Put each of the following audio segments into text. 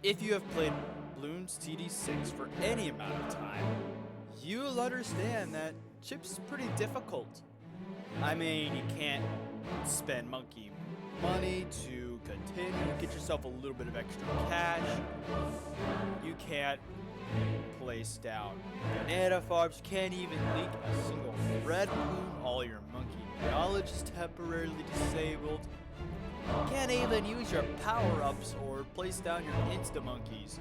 If you have played Bloons TD6 for any amount of time, you'll understand that Chimps is pretty difficult. I mean, you can't spend monkey money to continue, get yourself a little bit of extra cash. You can't place down banana farms. You can't even leak a single red bloom. All your monkey knowledge is temporarily disabled. You can't even use your power-ups or place down your insta-monkeys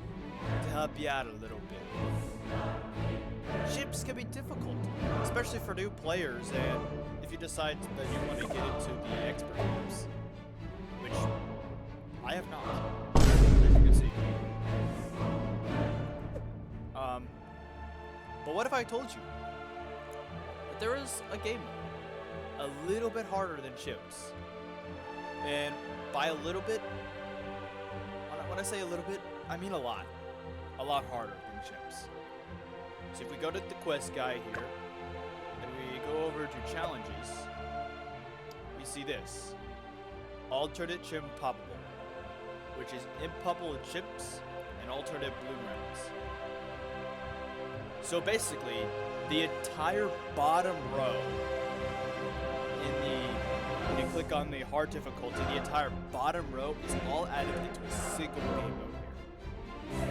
to help you out a little bit. Chimps can be difficult, especially for new players, and if you decide that you want to get into the expert games, which I have not, as you can see. But what if I told you that there is a game a little bit harder than Chimps? And by a little bit, when I say a little bit, I mean a lot harder than Chimps. So if we go to the quest guy here, and we go over to challenges, we see this. Alternate Chimpopable, which is Impoppable Chimps and alternate Bloon Rounds. So basically, the entire bottom row when you click on the hard difficulty, the entire bottom row is all added into a single game mode here.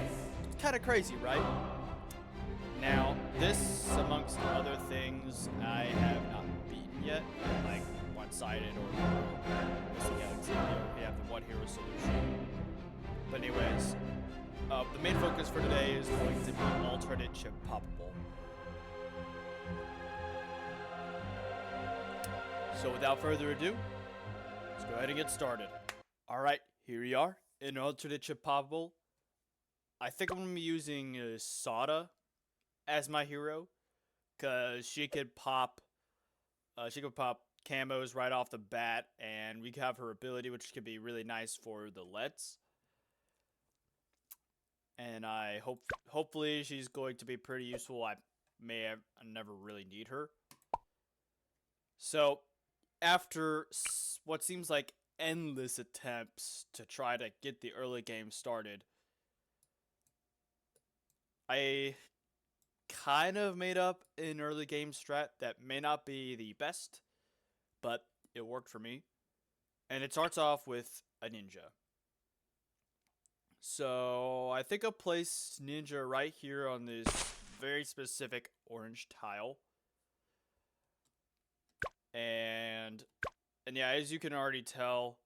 It's kind of crazy, right? Now, this, amongst other things, I have not beaten yet, like one-sided or Missing Galaxy. We have the one hero solution. But anyways, the main focus for today is going to be alternate Chimpopable. So without further ado, let's go ahead and get started. Alright, here we are in alternate Chimpopable. I think I'm going to be using Sada as my hero, because she could pop camos right off the bat, and we could have her ability, which could be really nice for the Lets. And hopefully she's going to be pretty useful. I never really need her. So after what seems like endless attempts to try to get the early game started, I kind of made up an early game strat that may not be the best, but it worked for me. And it starts off with a ninja. So I think I'll place ninja right here on this very specific orange tile. And yeah, as you can already tell,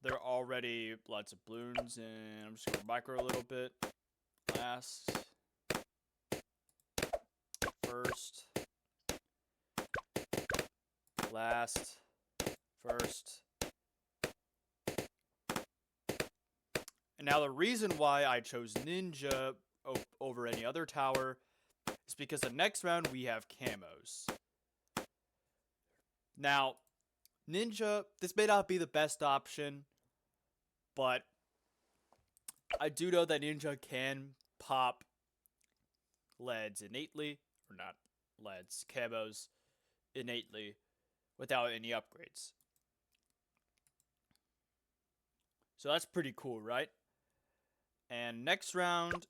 there are already lots of balloons, and I'm just gonna micro a little bit. Last, first, last, first. And now the reason why I chose ninja over any other tower is because the next round we have camos. Now, ninja, this may not be the best option, but I do know that ninja can pop leads innately, or not leads, camos innately without any upgrades. So that's pretty cool, right? And next round,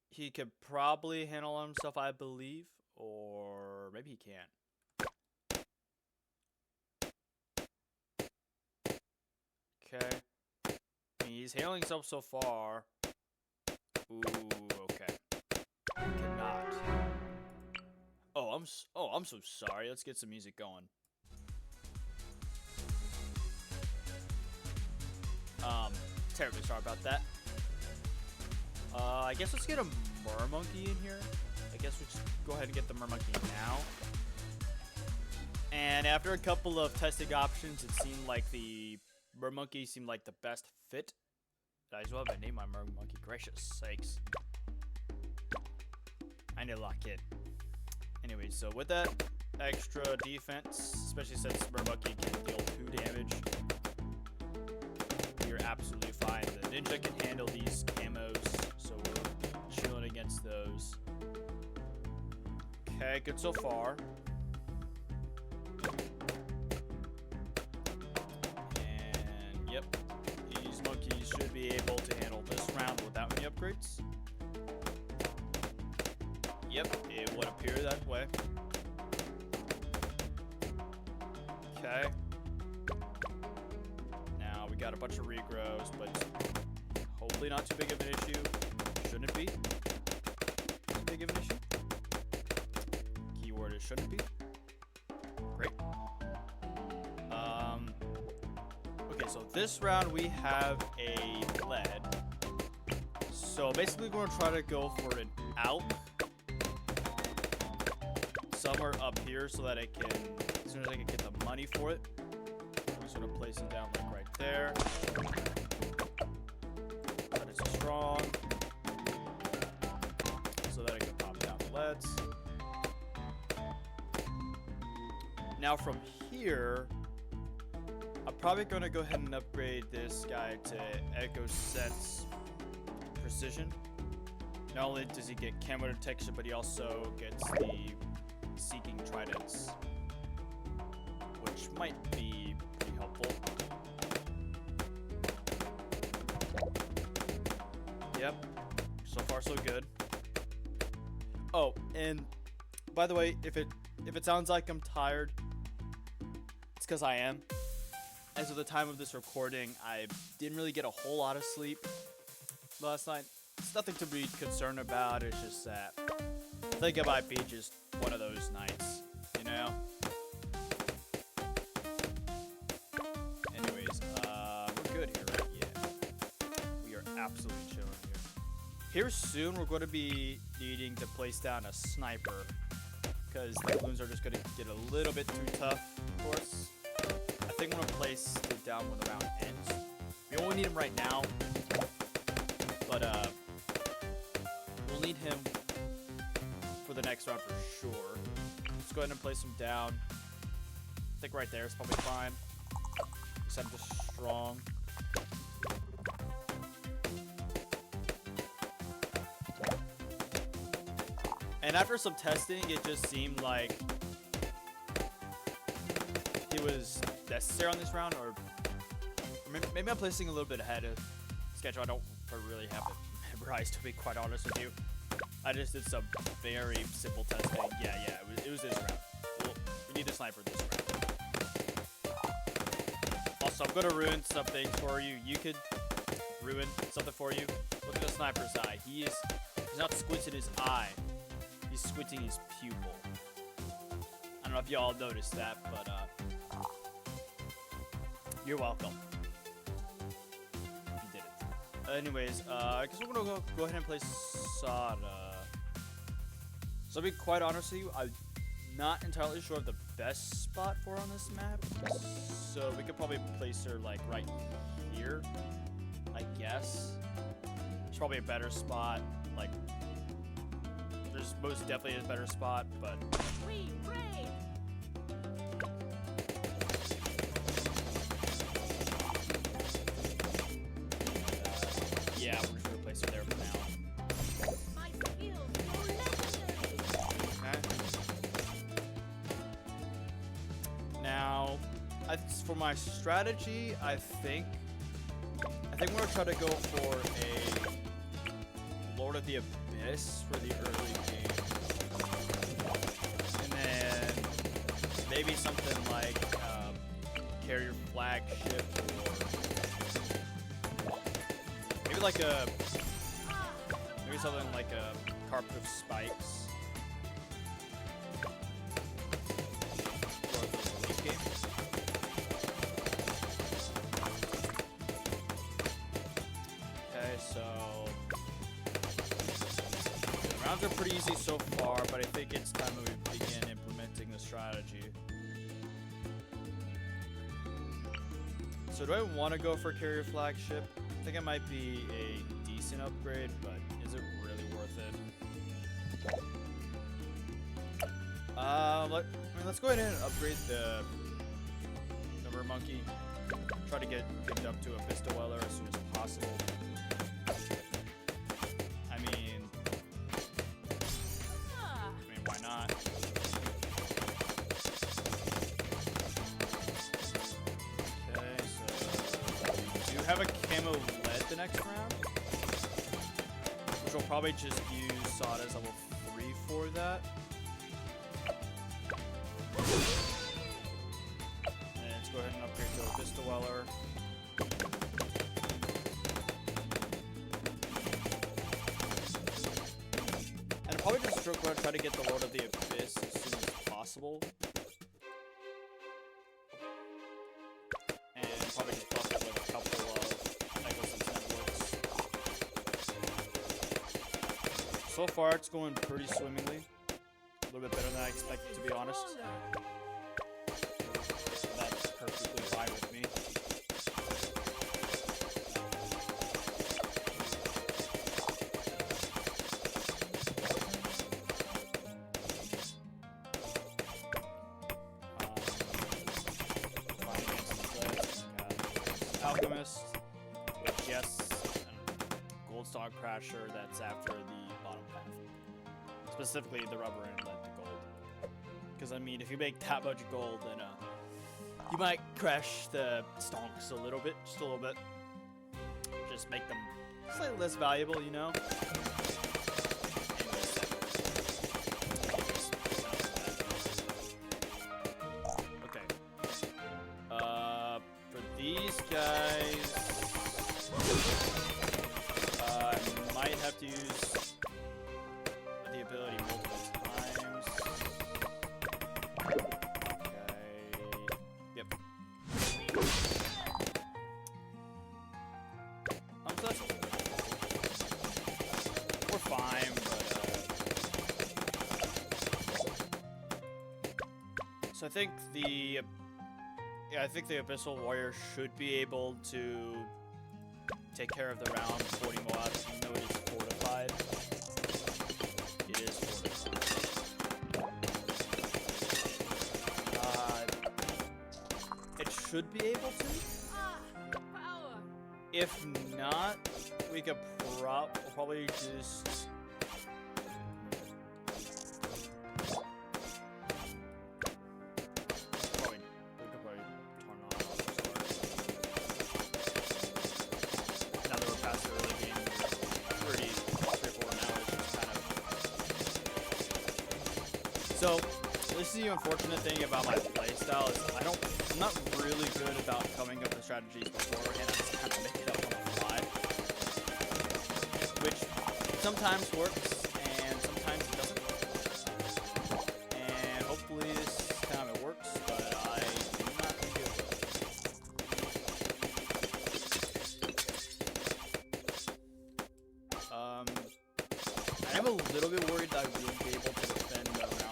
he could probably handle himself, I believe, or maybe he can't. Okay. I mean, he's handling himself so far. Ooh, okay. Cannot. Oh, I'm so sorry. Let's get some music going. Terribly sorry about that. I guess let's get a mermonkey in here. I guess we'll just go ahead and get the mermonkey now. And after a couple of testing options, it seemed like the mermonkey seemed like the best fit. I as well have to name my mermonkey. Gracious sakes. I need to lock in. Anyway, so with that extra defense, especially since mermonkey can deal 2 damage, you're absolutely fine. The ninja can handle these camos, so we're chilling against those. Okay, good so far. And yep, these monkeys should be able to handle this round without any upgrades. upgrades? Yep, it would appear that way. Okay. Now we got a bunch of regrows, but hopefully not too big of an issue. Shouldn't be too big of an issue. Keyword is shouldn't be. Great. Okay, so this round we have a lead. So basically we're going to try to go for an out somewhere up here so that I can, as soon as I can get the money for it, I'm just going to place it down like right there. But it's strong so that I can pop down the leads. Now from here, I'm probably going to go ahead and upgrade this guy to Echo Sense Precision. Not only does he get camo detection, but he also gets the Seeking Tridents, which might be pretty helpful. Yep, so far so good. Oh, and by the way, if it sounds like I'm tired, it's because I am. As of the time of this recording, I didn't really get a whole lot of sleep last night. It's nothing to be concerned about. It's just that I think it might be just one of those nights, you know? Anyways, we're good here, right? Yeah. We are absolutely chilling here. Here soon, we're going to be needing to place down a sniper, because the balloons are just going to get a little bit too tough for us. I think I'm going to place it down when the round ends. We only need him right now, but we'll need him for the next round for sure. Let's go ahead and place him down. I think right there is probably fine. Because I'm just strong. And after some testing, it just seemed like it was necessary on this round, or maybe I'm placing a little bit ahead of schedule. I don't really have it memorized, to be quite honest with you. I just did some very simple testing. Yeah, it was this round. We need a sniper this round. Also, I'm gonna ruin something for you. You could ruin something for you. Look at the sniper's eye. He's not squinting his eye. He's squinting his pupil. I don't know if y'all noticed that, but you're welcome. You did it. Anyways, I guess we're gonna go ahead and play Sada. So to be quite honest with you, I'm not entirely sure of the best spot for her on this map. So we could probably place her like right here, I guess. It's probably a better spot. Like, there's most definitely a better spot, but We raid. yeah, we're just gonna place her there for now. My skills go legendary. Okay. Now, for my strategy, I think we're gonna try to go for a Lord of the Abyss for the early game, and then maybe something like carrier flagship, or maybe something like a carpet of spikes. For the late game. Okay, so the rounds are pretty easy so far, but I think it's time that we begin implementing the strategy. So do I want to go for carrier flagship? I think it might be a decent upgrade, but is it really worth it? Let's go ahead and upgrade the Number Monkey. Try to get up to a Pistol Weller as soon as possible. I mean, why not? Okay, so we do have a camo lead the next round. which will probably just use Sada's level 3 for that. And let's go ahead and upgrade to a Vista Weller. And I'll probably just stroke try to get the Lord of the Abyss as soon as possible. And probably just buff it with a couple of Echoes and Networks. So far, it's going pretty swimmingly. A little bit better than I expected, to be honest. That's perfectly fine with me. Alchemist, yes, and Gold Star Crasher that's after the bottom path. Specifically the rubber and lead to gold. Because I mean, if you make that much gold, then you might crash the stonks a little bit, just a little bit. Just make them slightly less valuable, you know? Okay. For these guys, I might have to use the ability multiple times. Okay. Yep. So that's we're fine, but so I think the Abyssal Warrior should be able to take care of the round 40 Moabs, even though it is fortified. It is fortified. It should be able to. Power. If not, we could probably just... So, this is the unfortunate thing about my playstyle is I'm not really good about coming up with strategies before, and I just kind of make it up on the fly. Which sometimes works, and sometimes it doesn't work. And hopefully this time it works, but I do not think it will. I am a little bit worried that I won't be able to defend around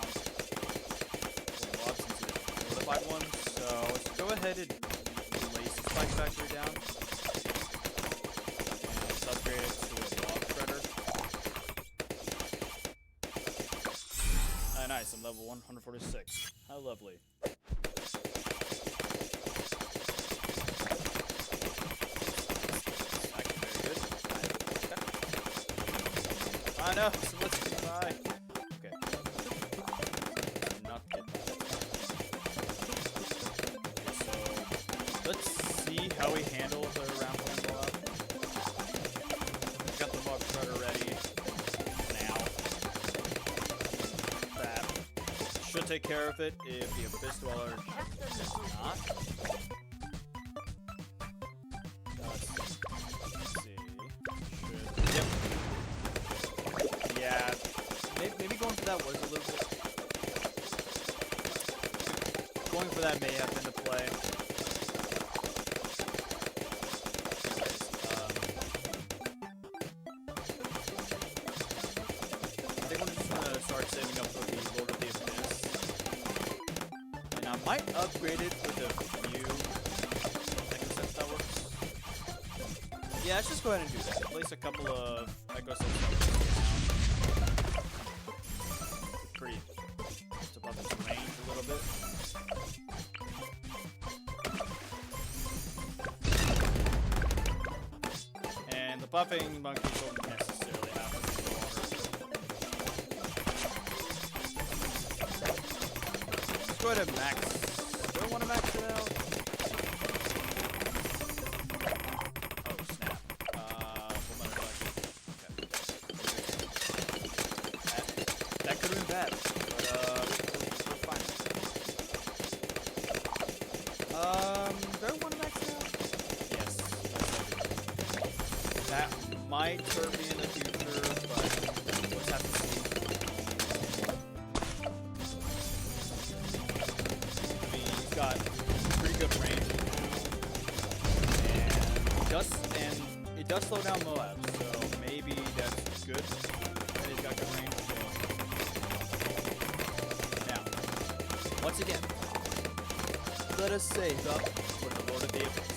one, so let's go ahead and lace the Spike Factory down. And let's upgrade it to a Blob Shredder. Nice, I'm level 146. How lovely. Actually very good. I know, so let's try. Okay. Not good. Let's see how we handle the round one blob. Got the Blob Shredder ready now. That should take care of it if the Abyss Dweller does not. Let's see. Yep. Yeah. Maybe going for that was a little bit. Going for that may have been the play. Start saving up for the Lord of the Abyss. And I might upgrade it with a few Echo Sets that works. Yeah, let's just go ahead and do that. Place a couple of Echo Sets. Pretty to buff its range a little bit. And the buffing monkeys don't necessarily happen. Go ahead and max. Do I want to max it out? Oh, snap. Okay. That might hurt me in the future, but we'll just have to see. I mean, he's got pretty good range, and it does slow down Moab, so maybe that's good. And he's got good range. So. Now, once again, let us save up for the Lord of the Abyss.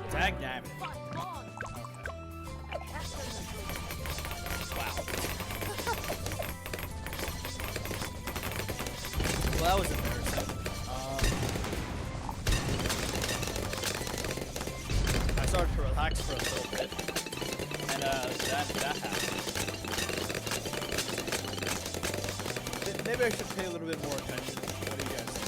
Tag damage. Wow. Well, that was embarrassing. I started to relax for a little bit, and that happened. Maybe I should pay a little bit more attention. What do you guys think?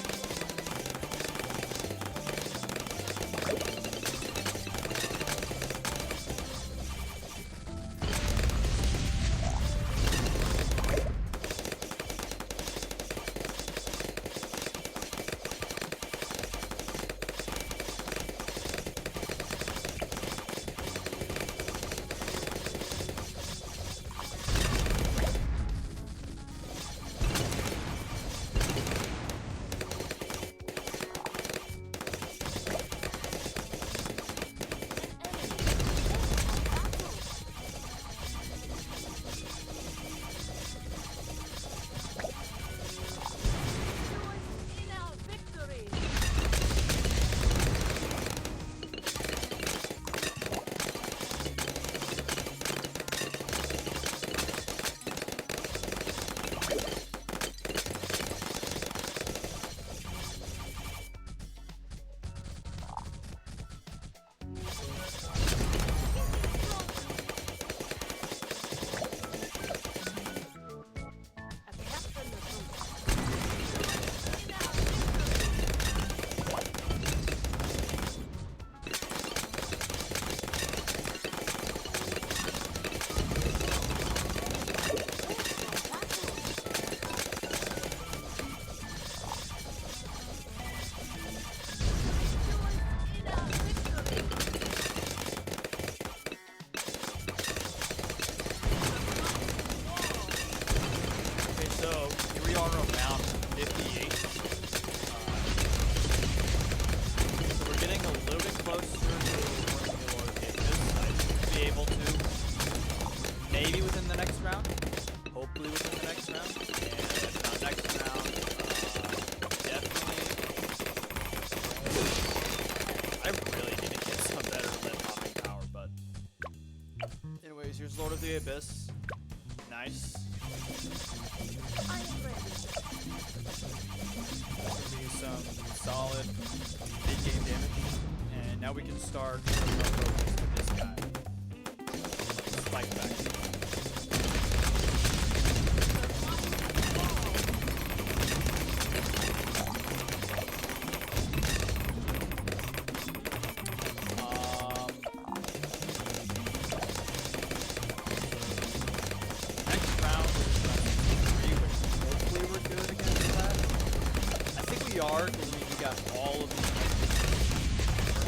Lord of the Abyss. Nice. Be some solid big game damage. And now we can start putting our focus to this guy. Spike back. Because we got all of these.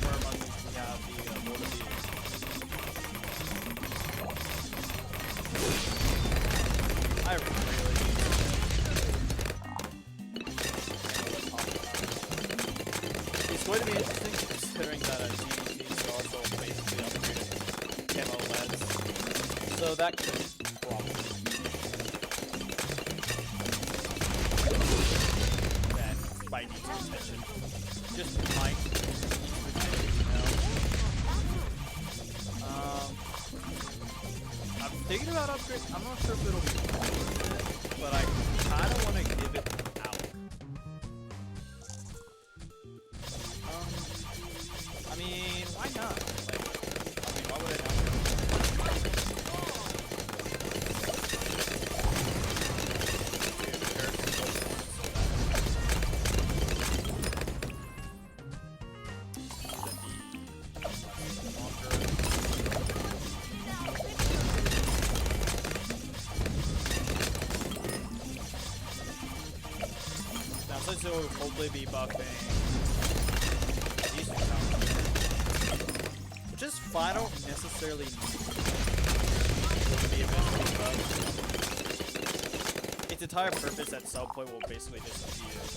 Where among these we have the Lord of the Abyss. I really need to. It's going to be interesting considering that GDTs are also basically upgraded camo lens. So that could probably. Might need some attention. Just might need some attention, you know. thinking about upgrade. I'm not sure if it'll be worth it, but I kind of want to give it out. I mean, why not? Like, I mean, why would I not? So we'll hopefully be buffing these two counters. Which is fine, I don't necessarily need to be eventually buffed. Its entire purpose at some point will basically just be this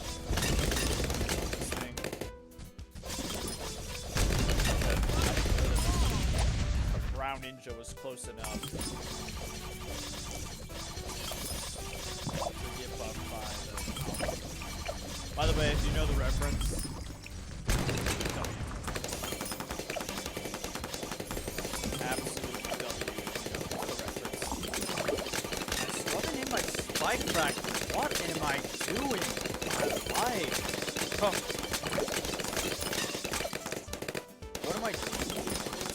thing. A brown ninja was close enough to get buffed by the By the way, if you know the reference, absolute W, you know the reference. I wasn't in my spike track. What am I doing with my life? Huh. What am I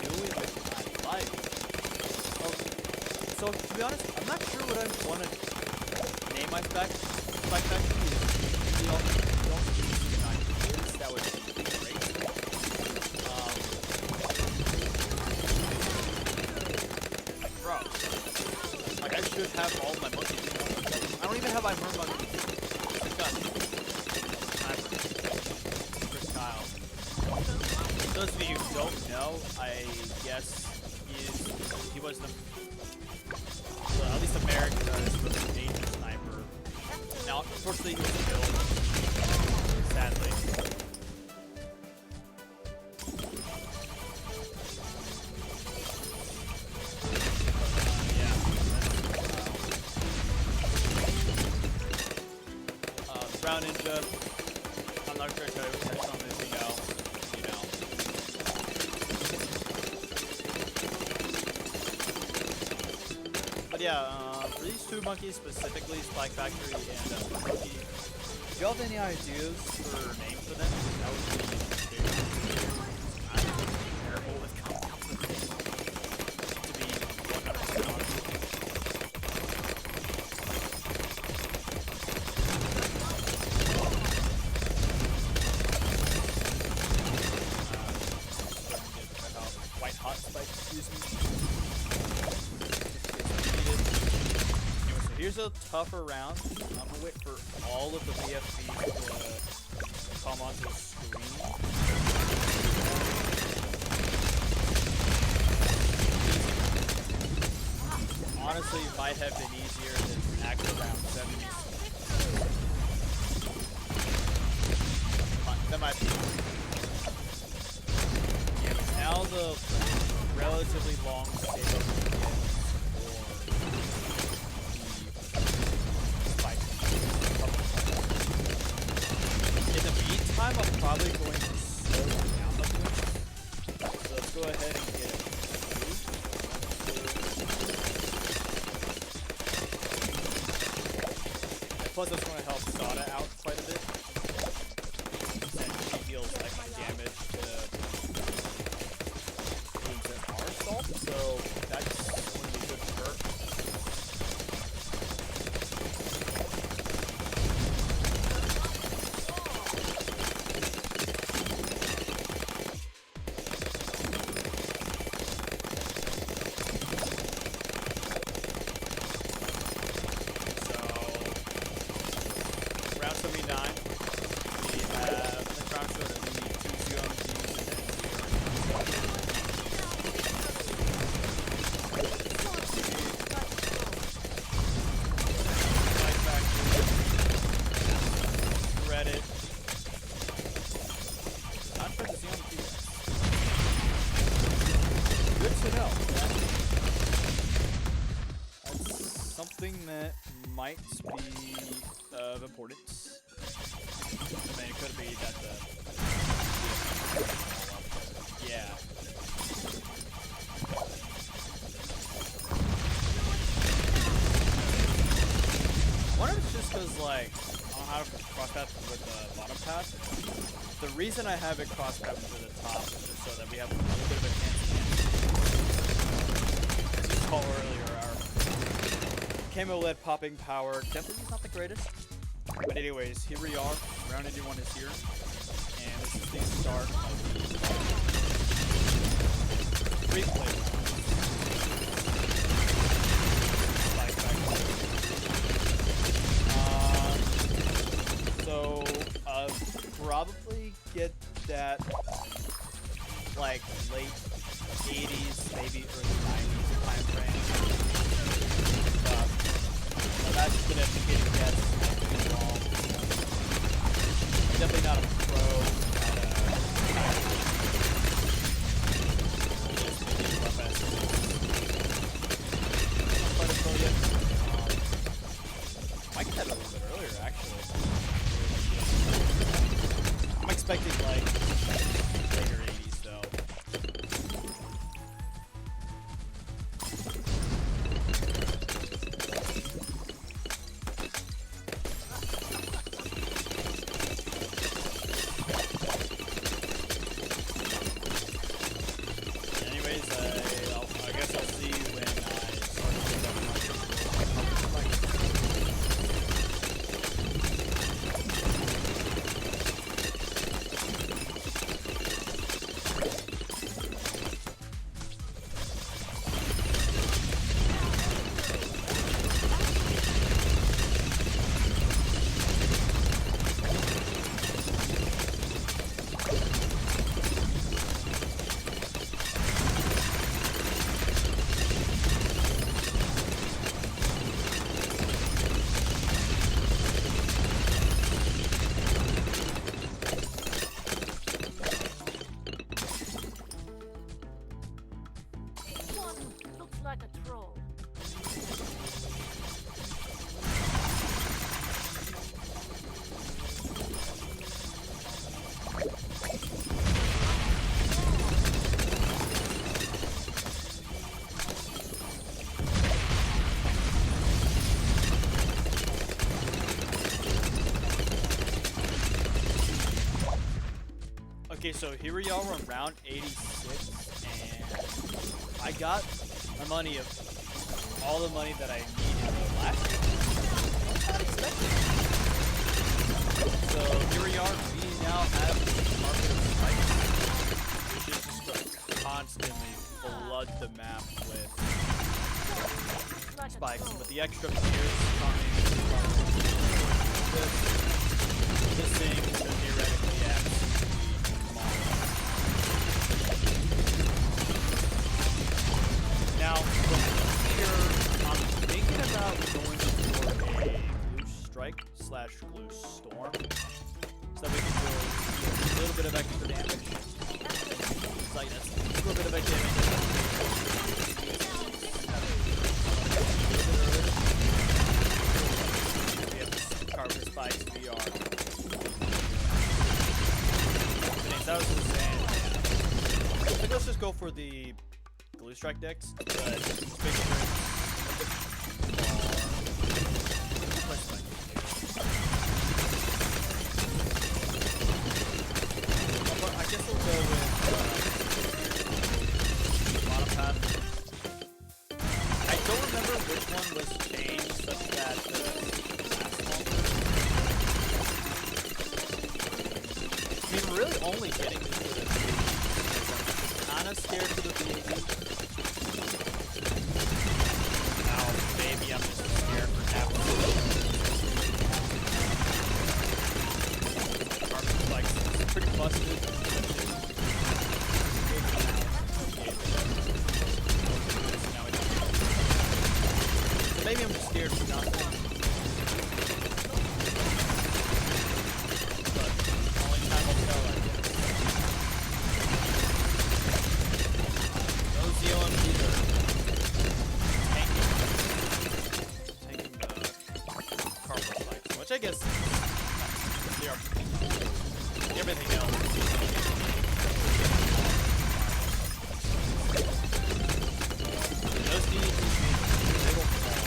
doing with my life? Oh, so to be honest, I'm not sure what I want to name my spike track to. That would be great. Bro, like I should have all my monkeys. I don't even have my mermaid monkeys. Chris Kyle. Those of you who don't know, I guess he was the well, at least American was an Asian sniper. Now, unfortunately, he was killed. Sadly. The brown ninja. I'm not sure if I would touch on this, you know. But yeah, for these two monkeys specifically, Spike Factory and Monkey. Do you have any ideas for names for them? That would be I'm terrible with coming up with names. To be 100% honest. White hot spike, excuse me. Anyway, so here's a tougher round. I'm gonna wait for all of the VFBs to come onto the screen. Honestly, it might have been easier than actual round 70. That might be. Yeah, but now the relatively long save up I'm probably going to slow down a bit. So let's go ahead and get it. Plus, that's going to help Sada out quite a bit. And she deals extra damage to things that are salt, so that's going to be good for her. That might be of importance. I mean, it could be that the yeah. because like I don't have a cross path with the bottom path. The reason I have it cross path to the top is just so that we have a little bit of a chance. As you saw earlier, our camo LED popping power definitely not the greatest. But anyways, here we are. Round 81 is here, and this is the start of the replay. So, probably get that, like, late 80s, maybe early 90s time frame. That's just an educated guess. I could be wrong. Definitely not a pro not quite a pro yet. I get that a little bit earlier, actually. I'm expecting like later 80s though. Anyways, I guess I'll see when I start to pick up my Looks like a troll. Okay, so here we are on round 86, and I got my money of all the money that I needed last year. I was not expecting it. So here we are, we now have market spikes, which is just going to constantly flood the map with spikes, but the extra tiers coming from this thing is theoretically absolutely now, from here, I'm thinking about going for a glue strike / glue storm, so that we can do a little bit of extra damage. It's like that's a little bit of extra damage. We have this carpet spikes VR. That was insane. I think let's just go for the glue strike decks, but just make sure it's I guess we'll go with bottom path. I don't remember which one was changed such that lasts longer. I mean, we're really only getting this for the kind of scared for the VAD. Now, maybe I'm just scared for half of it. Carpet like pretty busted. So maybe I'm just scared for nothing. But only time will tell, I guess. Those ZOMGs are tanking the carpet spikes, which I guess they are everything else. Those DDTs, they will fall.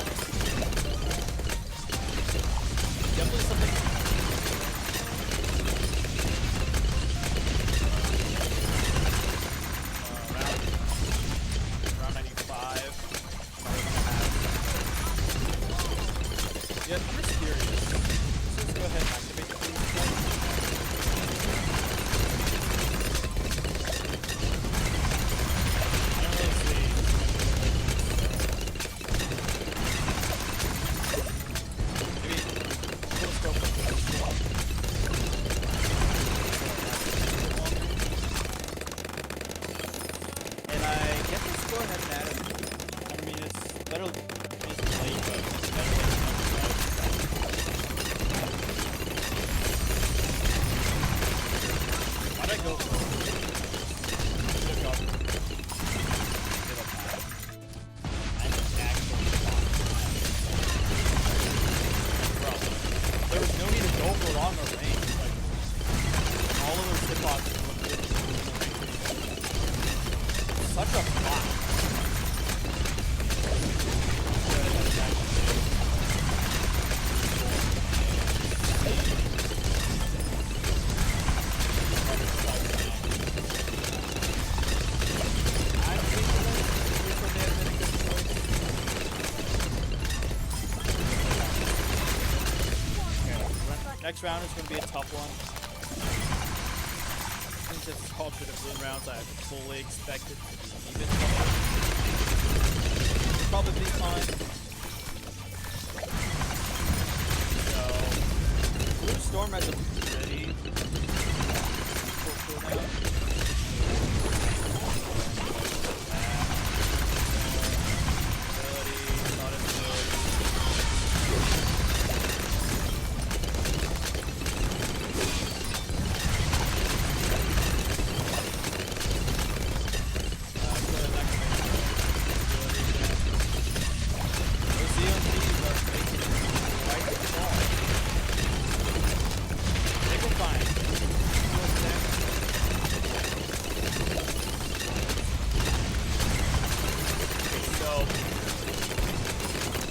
go ahead and add it. I mean, it's better. It's late, but it's better than nothing. Why'd I go for it? Took off. Bro, there was no need to go for longer range. Like, all of those hit boxes look good. Such a block. Next round is going to be a tough one. Since it's called for the Bloon Rounds, I fully expect it to be even tougher. Probably be fine. So, Blue Storm has a pretty cool cooldown. Ability, not as good.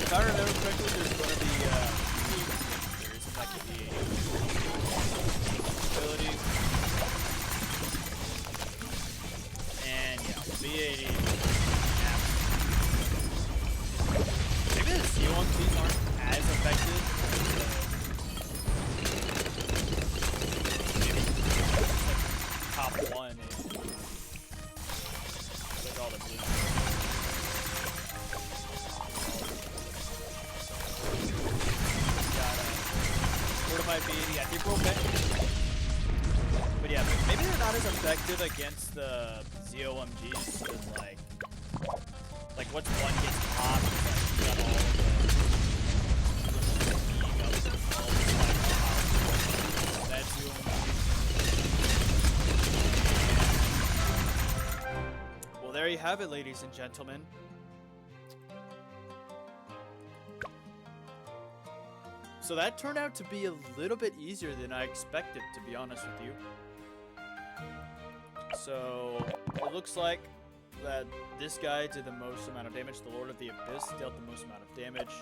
If I remember correctly, there's going to be there isn't like a ability, and yeah, B80. Maybe the C1Ts aren't as effective. Maybe like top one is like all the blue. Fortified B80, I think we're okay. But yeah, maybe they're not as effective against the ZOMGs, because like once one gets popped, you got all of the that ZOMG. Well, there you have it, ladies and gentlemen. So that turned out to be a little bit easier than I expected, to be honest with you. So it looks like that this guy did the most amount of damage. The Lord of the Abyss dealt the most amount of damage.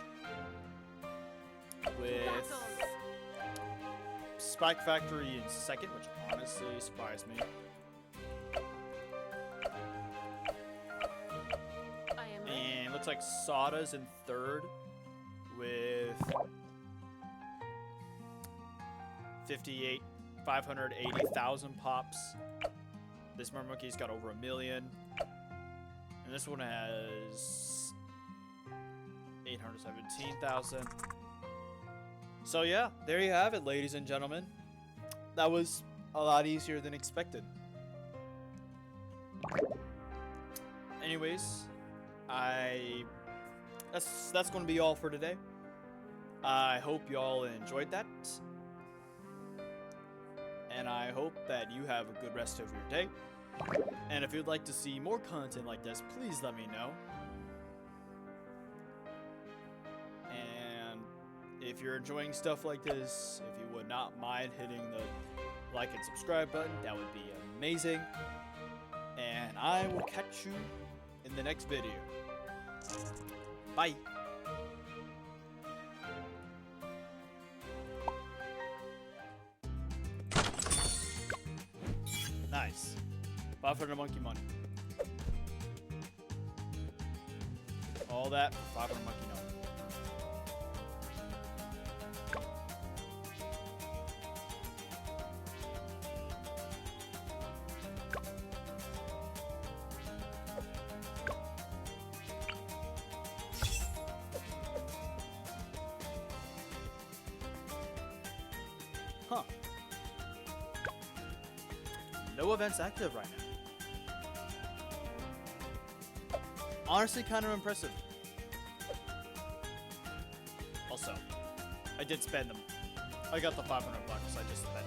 With Spike Factory in second, which honestly surprised me. And it looks like Sada's in third with 580,000 pops. This Murmonkey's got over 1 million. And this one has 817,000. So yeah, there you have it, ladies and gentlemen. That was a lot easier than expected. Anyways, that's going to be all for today. I hope y'all enjoyed that. And I hope that you have a good rest of your day. And if you'd like to see more content like this, please let me know. And if you're enjoying stuff like this, if you would not mind hitting the like and subscribe button, that would be amazing. And I will catch you in the next video. Bye. Nice. 500 monkey money. All that for 500 monkey money. Huh. No events active right now. honestly kind of impressive. Also, I did spend them. I got the 500 bucks I just spent.